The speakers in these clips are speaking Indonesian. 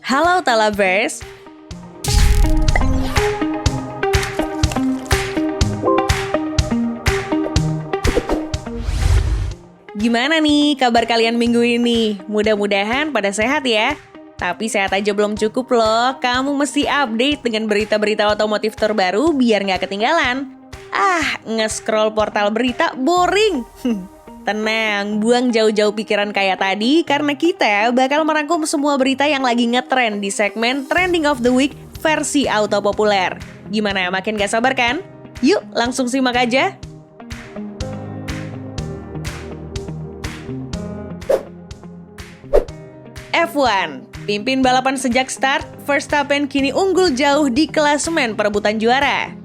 Halo Talabers. Gimana nih kabar kalian minggu ini? Mudah-mudahan pada sehat ya. Tapi sehat aja belum cukup loh. Kamu mesti update dengan berita-berita otomotif terbaru biar nggak ketinggalan. Nge-scroll portal berita boring. Tenang, buang jauh-jauh pikiran kayak tadi karena kita bakal merangkum semua berita yang lagi ngetrend di segmen Trending of the Week versi auto populer. Gimana, makin gak sabar kan? Yuk, langsung simak aja. F1, pimpin balapan sejak start, Verstappen kini unggul jauh di klasemen perebutan juara.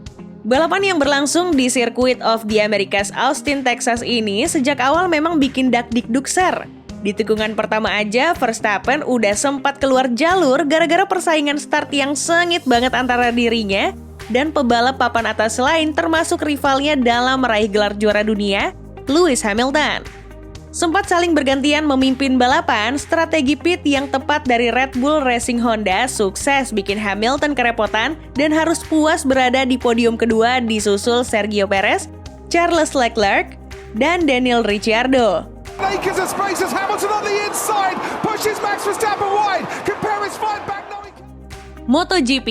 Balapan yang berlangsung di Circuit of the Americas Austin, Texas ini sejak awal memang bikin dak-dikduk ser. Di tikungan pertama aja, Verstappen udah sempat keluar jalur gara-gara persaingan start yang sengit banget antara dirinya dan pebalap papan atas lain termasuk rivalnya dalam meraih gelar juara dunia, Lewis Hamilton. Sempat saling bergantian memimpin balapan, strategi pit yang tepat dari Red Bull Racing Honda sukses bikin Hamilton kerepotan dan harus puas berada di podium kedua disusul Sergio Perez, Charles Leclerc, dan Daniel Ricciardo. MotoGP,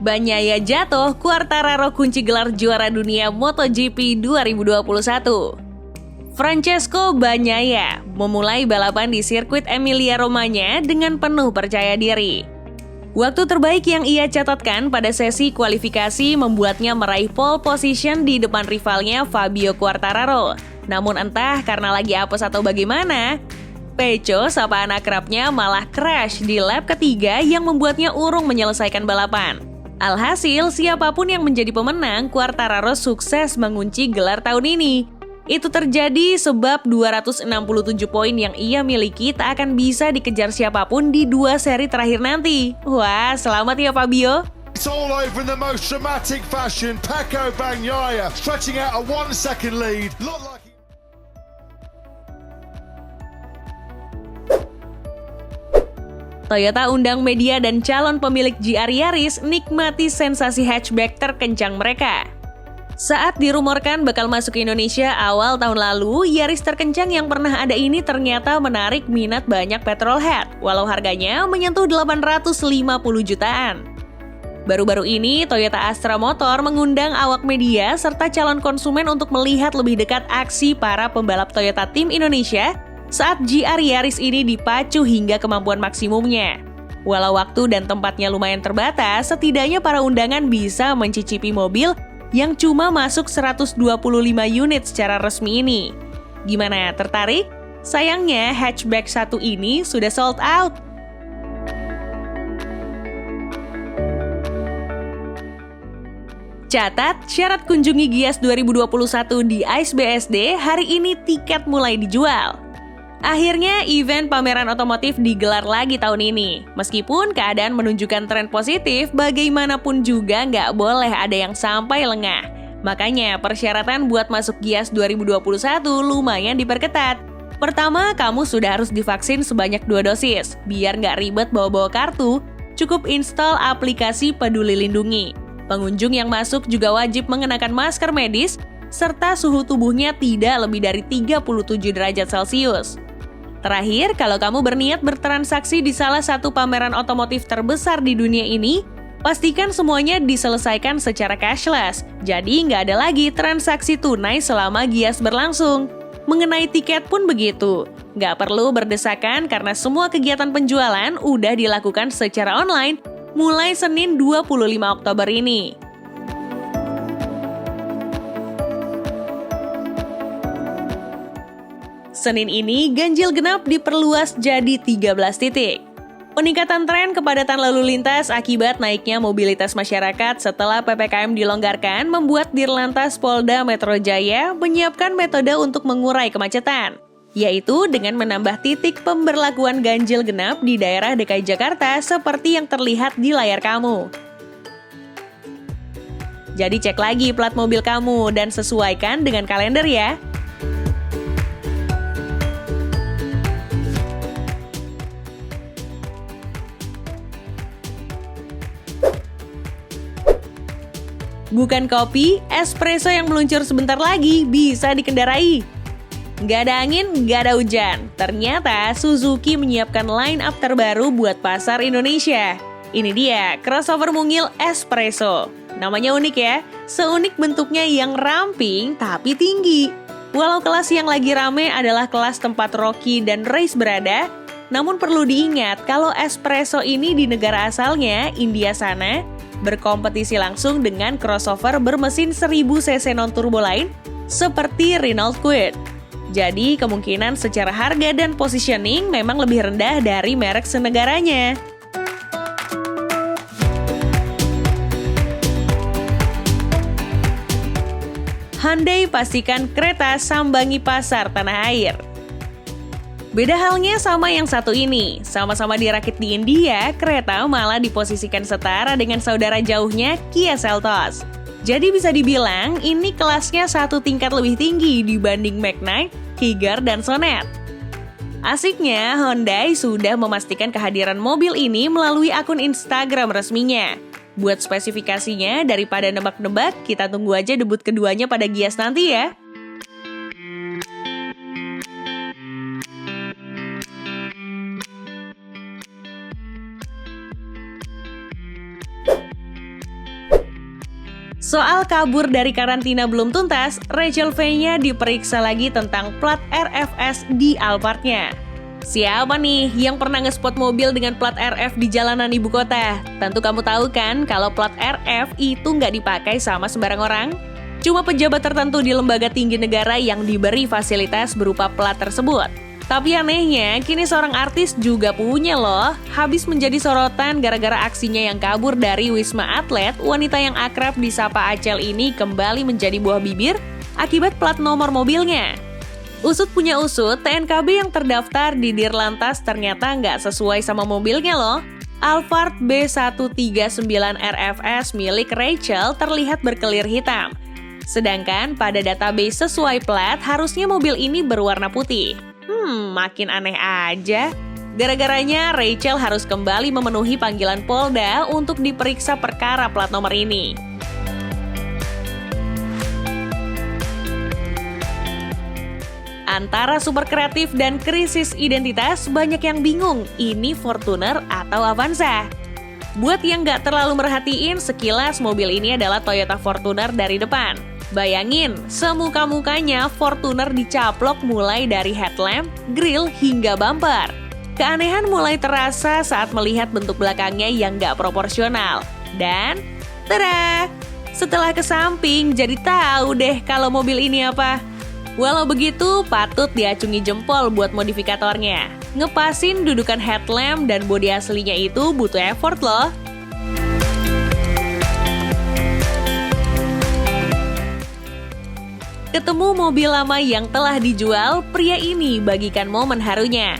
Bagnaia jatuh, Quartararo kunci gelar juara dunia MotoGP 2021. Francesco Bagnaia memulai balapan di sirkuit Emilia-Romagna dengan penuh percaya diri. Waktu terbaik yang ia catatkan pada sesi kualifikasi membuatnya meraih pole position di depan rivalnya Fabio Quartararo. Namun entah karena lagi apes atau bagaimana, Peco, sapaan akrabnya, malah crash di lap ketiga yang membuatnya urung menyelesaikan balapan. Alhasil, siapapun yang menjadi pemenang, Quartararo sukses mengunci gelar tahun ini. Itu terjadi sebab 267 poin yang ia miliki tak akan bisa dikejar siapapun di dua seri terakhir nanti. Wah, selamat ya Fabio. It's all over in the most dramatic fashion. Pecco Bagnaia stretching out a 1-second lead. Look like Toyota undang media dan calon pemilik GR Yaris nikmati sensasi hatchback terkencang mereka. Saat dirumorkan bakal masuk ke Indonesia awal tahun lalu, Yaris terkencang yang pernah ada ini ternyata menarik minat banyak petrolhead, walau harganya menyentuh 850 jutaan. Baru-baru ini, Toyota Astra Motor mengundang awak media serta calon konsumen untuk melihat lebih dekat aksi para pembalap Toyota Tim Indonesia saat GR Yaris ini dipacu hingga kemampuan maksimumnya. Walau waktu dan tempatnya lumayan terbatas, setidaknya para undangan bisa mencicipi mobil yang cuma masuk 125 unit secara resmi ini. Gimana, tertarik? Sayangnya hatchback satu ini sudah sold out. Catat, syarat kunjungi Gias 2021 di ICE BSD, hari ini tiket mulai dijual. Akhirnya, event pameran otomotif digelar lagi tahun ini. Meskipun keadaan menunjukkan tren positif, bagaimanapun juga nggak boleh ada yang sampai lengah. Makanya, persyaratan buat masuk Gias 2021 lumayan diperketat. Pertama, kamu sudah harus divaksin sebanyak 2 dosis. Biar nggak ribet bawa-bawa kartu, cukup install aplikasi Peduli Lindungi. Pengunjung yang masuk juga wajib mengenakan masker medis, serta suhu tubuhnya tidak lebih dari 37 derajat Celcius. Terakhir, kalau kamu berniat bertransaksi di salah satu pameran otomotif terbesar di dunia ini, pastikan semuanya diselesaikan secara cashless. Jadi nggak ada lagi transaksi tunai selama Gias berlangsung. Mengenai tiket pun begitu. Nggak perlu berdesakan karena semua kegiatan penjualan udah dilakukan secara online mulai Senin 25 Oktober ini. Senin ini, ganjil genap diperluas jadi 13 titik. Peningkatan tren kepadatan lalu lintas akibat naiknya mobilitas masyarakat setelah PPKM dilonggarkan membuat Dirlantas Polda Metro Jaya menyiapkan metode untuk mengurai kemacetan, yaitu dengan menambah titik pemberlakuan ganjil genap di daerah DKI Jakarta seperti yang terlihat di layar kamu. Jadi cek lagi plat mobil kamu dan sesuaikan dengan kalender ya. Bukan kopi, espresso yang meluncur sebentar lagi bisa dikendarai. Nggak ada angin, nggak ada hujan. Ternyata Suzuki menyiapkan line-up terbaru buat pasar Indonesia. Ini dia, crossover mungil espresso. Namanya unik ya, seunik bentuknya yang ramping tapi tinggi. Walau kelas yang lagi rame adalah kelas tempat Rocky dan Race berada, namun perlu diingat kalau espresso ini di negara asalnya, India sana, berkompetisi langsung dengan crossover bermesin 1000 cc non-turbo lain seperti Renault Kwid. Jadi kemungkinan secara harga dan positioning memang lebih rendah dari merek senegaranya. Hyundai pastikan kereta sambangi pasar tanah air. Beda halnya sama yang satu ini, sama-sama dirakit di India, kereta malah diposisikan setara dengan saudara jauhnya Kia Seltos. Jadi bisa dibilang ini kelasnya satu tingkat lebih tinggi dibanding Magnite, Kiger, dan Sonet. Asiknya, Hyundai sudah memastikan kehadiran mobil ini melalui akun Instagram resminya. Buat spesifikasinya, daripada nebak-nebak, kita tunggu aja debut keduanya pada Gias nanti ya. Soal kabur dari karantina belum tuntas, Rachel V-nya diperiksa lagi tentang plat RFS di Alphard-nya. Siapa nih yang pernah nge-spot mobil dengan plat RF di jalanan ibu kota? Tentu kamu tahu kan kalau plat RF itu nggak dipakai sama sembarang orang. Cuma pejabat tertentu di lembaga tinggi negara yang diberi fasilitas berupa plat tersebut. Tapi anehnya, kini seorang artis juga punya loh. Habis menjadi sorotan gara-gara aksinya yang kabur dari Wisma Atlet, wanita yang akrab disapa Acel ini kembali menjadi buah bibir akibat plat nomor mobilnya. Usut punya usut, TNKB yang terdaftar di Dirlantas ternyata nggak sesuai sama mobilnya loh. Alphard B139 RFS milik Rachel terlihat berkelir hitam. Sedangkan pada database sesuai plat, harusnya mobil ini berwarna putih. Makin aneh aja. Gara-garanya Rachel harus kembali memenuhi panggilan Polda untuk diperiksa perkara plat nomor ini. Antara super kreatif dan krisis identitas, banyak yang bingung ini Fortuner atau Avanza. Buat yang nggak terlalu merhatiin, sekilas mobil ini adalah Toyota Fortuner dari depan. Bayangin, semuka-mukanya Fortuner dicaplok mulai dari headlamp, grill, hingga bumper. Keanehan mulai terasa saat melihat bentuk belakangnya yang nggak proporsional. Dan, tada! Setelah ke samping, jadi tahu deh kalau mobil ini apa. Walau begitu, patut diacungi jempol buat modifikatornya. Ngepasin dudukan headlamp dan bodi aslinya itu butuh effort loh. Ketemu mobil lama yang telah dijual, pria ini bagikan momen harunya.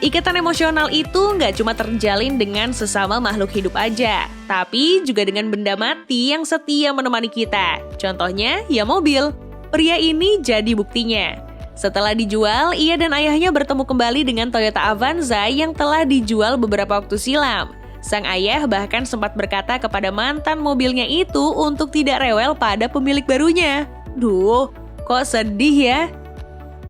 Ikatan emosional itu nggak cuma terjalin dengan sesama makhluk hidup aja, tapi juga dengan benda mati yang setia menemani kita. Contohnya, ya mobil. Pria ini jadi buktinya. Setelah dijual, ia dan ayahnya bertemu kembali dengan Toyota Avanza yang telah dijual beberapa waktu silam. Sang ayah bahkan sempat berkata kepada mantan mobilnya itu untuk tidak rewel pada pemilik barunya. Duh, kok sedih ya?